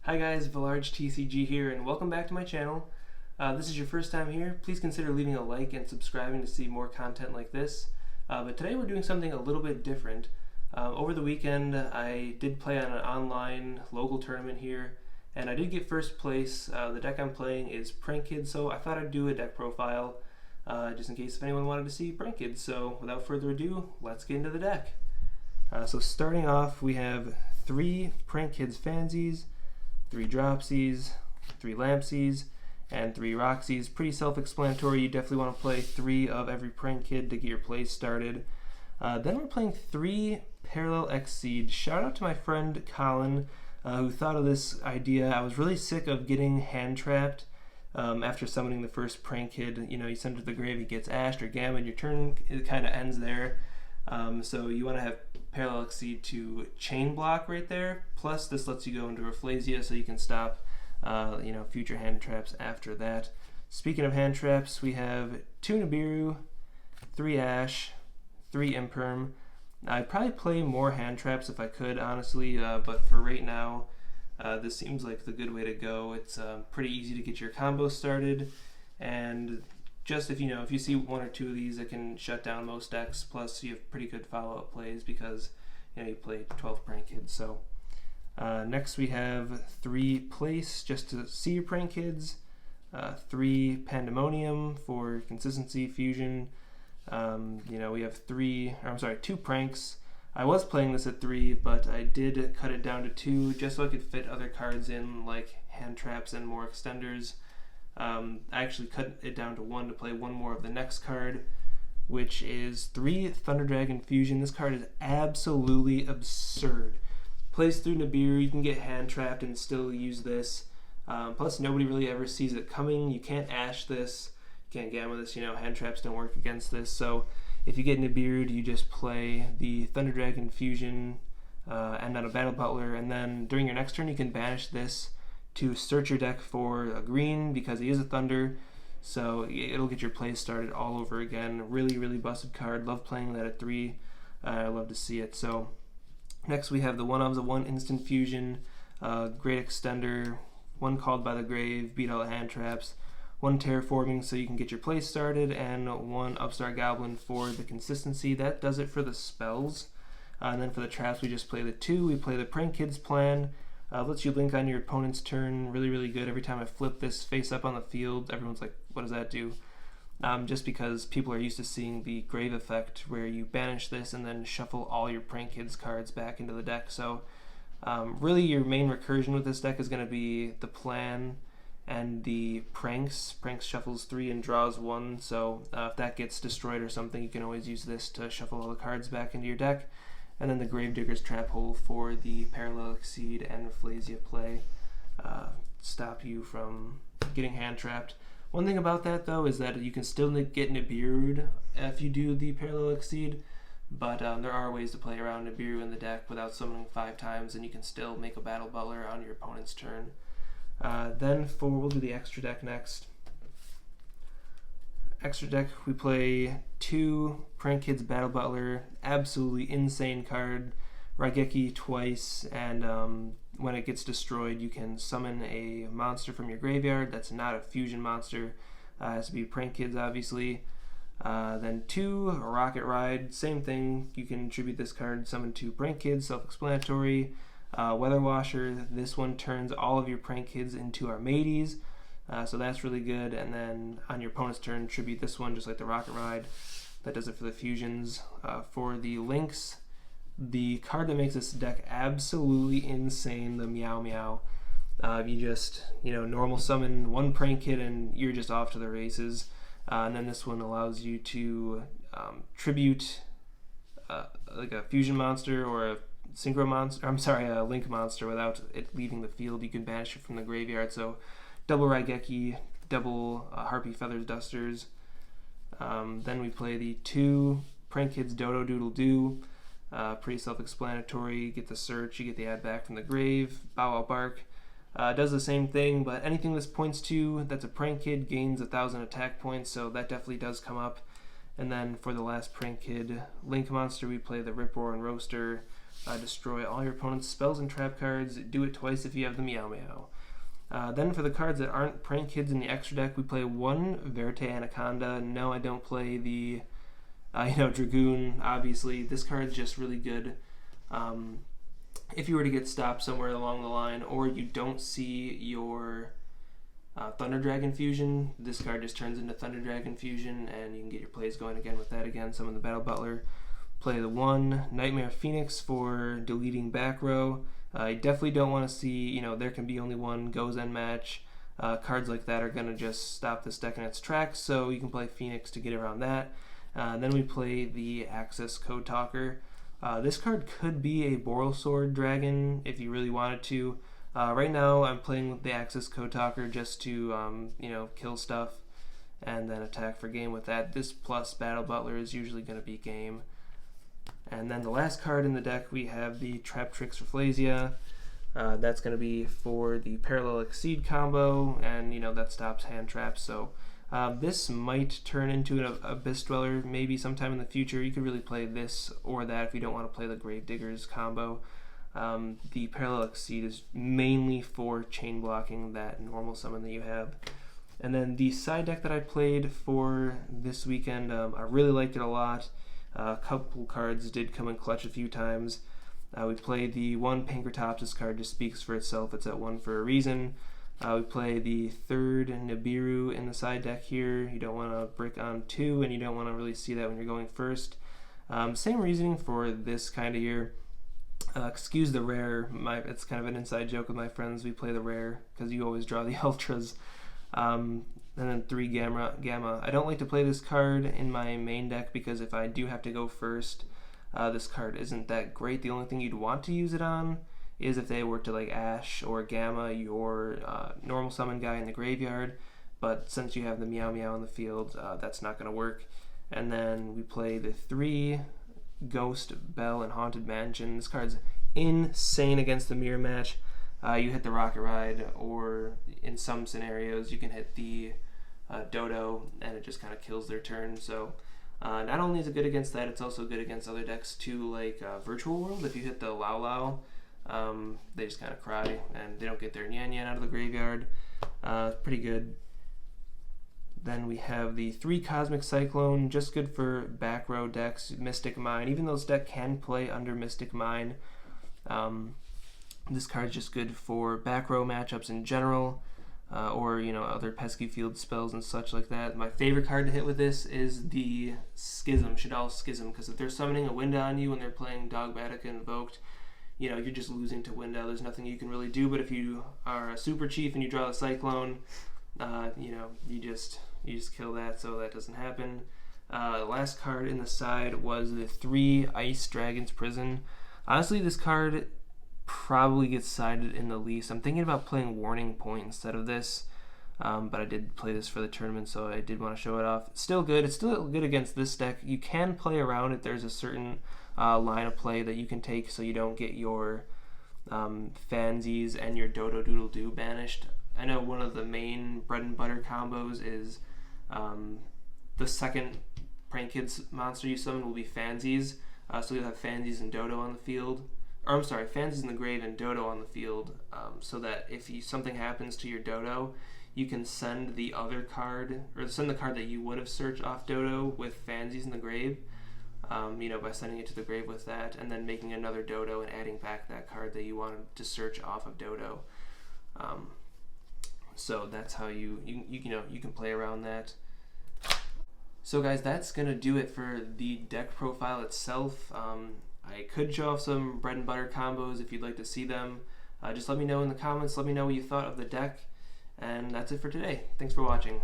Hi guys, ValargeTCG here, and welcome back to my channel. This is your first time here, please consider leaving a like and subscribing to see more content like this. But today we're doing something a little bit different. Over the weekend I did play on an online local tournament here, and I did get first place. The deck I'm playing is Prank-kids, so I thought I'd do a deck profile just in case if anyone wanted to see Prank-kids. So without further ado, let's get into the deck. So starting off, we have 3 Prank-kids Fansies, 3 Dropsies, 3 Lampsies, and 3 Rocksies. Pretty self-explanatory. You definitely want to play 3 of every prank kid to get your play started. Then we're playing 3 Parallel Exceed. Shout out to my friend Colin who thought of this idea. I was really sick of getting hand trapped after summoning the first prank kid. You know, you send it to the grave, he gets ashed or gammoned, your turn it kind of ends there. So you want to have Parallel Exceed to chain block right there. Plus this lets you go into Rafflesia so you can stop future hand traps after that. Speaking of hand traps, we have 2 Nibiru, 3 Ash, 3 Imperm. I'd probably play more hand traps if I could, honestly, but for right now, this seems like the good way to go. It's pretty easy to get your combo started, and just if you see 1 or 2 of these, it can shut down most decks. Plus, you have pretty good follow-up plays because you played 12 prank kids. So next we have 3 place just to see your prank kids, 3 Pandamonium for consistency fusion. We have 2 pranks. I was playing this at 3, but I did cut it down to 2 just so I could fit other cards in, like hand traps and more extenders. I actually cut it down to 1 to play 1 more of the next card, which is 3 Thunder Dragon Fusion. This card is absolutely absurd. Plays through Nibiru, you can get hand trapped and still use this. Plus, nobody really ever sees it coming. You can't ash this, you can't gamma this. Hand traps don't work against this. So if you get Nibiru, you just play the Thunder Dragon Fusion and on a Battle Buttler, and then during your next turn you can banish this to search your deck for a green because he is a Thunder, so it'll get your play started all over again. Really, really busted card. Love playing that at 3. I love to see it. So next we have the 1 instant fusion, great extender, 1 called by the grave, beat all the hand traps, 1 terraforming so you can get your play started, and 1 Upstart Goblin for the consistency. That does it for the spells. And then for the traps, we just play the 2. We play the Prank-kids plan. Lets you link on your opponent's turn. Really, really good. Every time I flip this face up on the field, everyone's like, what does that do? Just because people are used to seeing the grave effect where you banish this and then shuffle all your prank kids cards back into the deck. So really your main recursion with this deck is going to be the plan and the pranks. Pranks shuffles 3 and draws 1, so if that gets destroyed or something, you can always use this to shuffle all the cards back into your deck. And then the Gravedigger's Trap Hole for the Parallel Exceed and Rafflesia play. Stop you from getting hand trapped. One thing about that though is that you can still get Nibiru'd if you do the Parallel Exceed, but there are ways to play around Nibiru in the deck without summoning 5 times, and you can still make a Battle Buttler on your opponent's turn. We'll do the extra deck next. Extra deck, we play 2 Prank-kids Battle Buttler, absolutely insane card, Raigeki twice, and when it gets destroyed you can summon a monster from your graveyard that's not a fusion monster. It has to be Prank-kids obviously. Then 2 Rocket Ride, same thing, you can attribute this card, summon 2 Prank-kids, self-explanatory. Weather Washer, this one turns all of your Prank-kids into Armades. So that's really good, and then on your opponent's turn, tribute this one just like the Rocket Ride. That does it for the fusions. For the links, the card that makes this deck absolutely insane, the Meow-Meow. You just, normal summon 1 prank kid and you're just off to the races. And then this one allows you to tribute like a fusion monster or a synchro monster, a link monster without it leaving the field. You can banish it from the graveyard. So double Raigeki, double Harpy Feathers Dusters. Then we play the 2 Prank-kids Dodo-Doodle-doo. Pretty self-explanatory. Get the search, you get the add back from the grave. Bow Wow Bark. Does the same thing, but anything this points to that's a prank kid gains 1,000 attack points, so that definitely does come up. And then for the last prank kid Link monster, we play the Rip-Roarin-Roaster. destroy all your opponent's spells and trap cards. Do it twice if you have the Meow-Meow. Then for the cards that aren't Prank-kids in the extra deck, we play one Verte Anaconda. No, I don't play the Dragoon, obviously. This card's just really good. If you were to get stopped somewhere along the line, or you don't see your Thunder Dragon Fusion, this card just turns into Thunder Dragon Fusion, and you can get your plays going again with that again. Summon the Battle Buttler. Play the one Knightmare Phoenix for deleting back row. You definitely don't want to see, there can be only one goes end match. Cards like that are going to just stop this deck in its tracks, so you can play Phoenix to get around that. Then we play the Access Code Talker. This card could be a Boral Sword Dragon if you really wanted to. Right now I'm playing with the Access Code Talker just to kill stuff and then attack for game with that. This plus Battle Buttler is usually going to be game. And then the last card in the deck, we have the Traptrix Rafflesia. That's going to be for the Parallel Exceed combo, and that stops hand traps. So this might turn into an Abyss Dweller maybe sometime in the future. You could really play this or that if you don't want to play the Gravediggers combo. The Parallel Exceed is mainly for chain blocking that normal summon that you have. And then the side deck that I played for this weekend, I really liked it a lot. A couple cards did come in clutch a few times. We played the one Pankratops. This card just speaks for itself. It's at 1 for a reason. We play the third Nibiru in the side deck here. You don't want to brick on 2, and you don't want to really see that when you're going first. Same reasoning for this kind of year. Excuse the rare. It's kind of an inside joke with my friends. We play the rare because you always draw the ultras. And then 3 Gamma. I don't like to play this card in my main deck because if I do have to go first, this card isn't that great. The only thing you'd want to use it on is if they were to Ash or Gamma your normal summon guy in the graveyard, but since you have the Meow-Meow in the field, that's not going to work. And then we play the 3 Ghost, Bell, and Haunted Mansion. This card's insane against the mirror match. You hit the Rocket Ride, or in some scenarios you can hit the Dodo, and it just kind of kills their turn. So not only is it good against that, it's also good against other decks too, like Virtual World. If you hit the Lao, they just kind of cry, and they don't get their Nyan Nyan out of the graveyard. Pretty good. Then we have the 3 Cosmic Cyclone, just good for back row decks. Mystic Mine, even though this deck can play under Mystic Mine, this card's just good for back row matchups in general, or other pesky field spells and such like that. My favorite card to hit with this is the Schism, Shadal's Schism, because if they're summoning a Winda on you and they're playing Dogmatica Invoked, you're just losing to Winda. There's nothing you can really do. But if you are a Super Chief and you draw the Cyclone, you just kill that, so that doesn't happen. The last card in the side was the 3 Ice Dragon's Prison. Honestly, this card probably gets sided in the least. I'm thinking about playing Warning Point instead of this, but I did play this for the tournament, so I did want to show it off. It's still good. It's still good against this deck. You can play around it. There's a certain line of play that you can take so you don't get your Fansies and your Dodo-Doodle-doo banished. I know one of the main bread and butter combos is the second Prank-kids monster you summon will be Fansies. So you'll have Fansies and Dodo on the field. Or I'm sorry, Fansies in the grave and Dodo on the field, so that if something happens to your Dodo, you can send the other card, or send the card that you would have searched off Dodo with Fansies in the grave, by sending it to the grave with that, and then making another Dodo and adding back that card that you wanted to search off of Dodo. So that's how you can play around that. So guys, that's gonna do it for the deck profile itself. I could show off some bread and butter combos if you'd like to see them. Just let me know in the comments. Let me know what you thought of the deck. And that's it for today. Thanks for watching.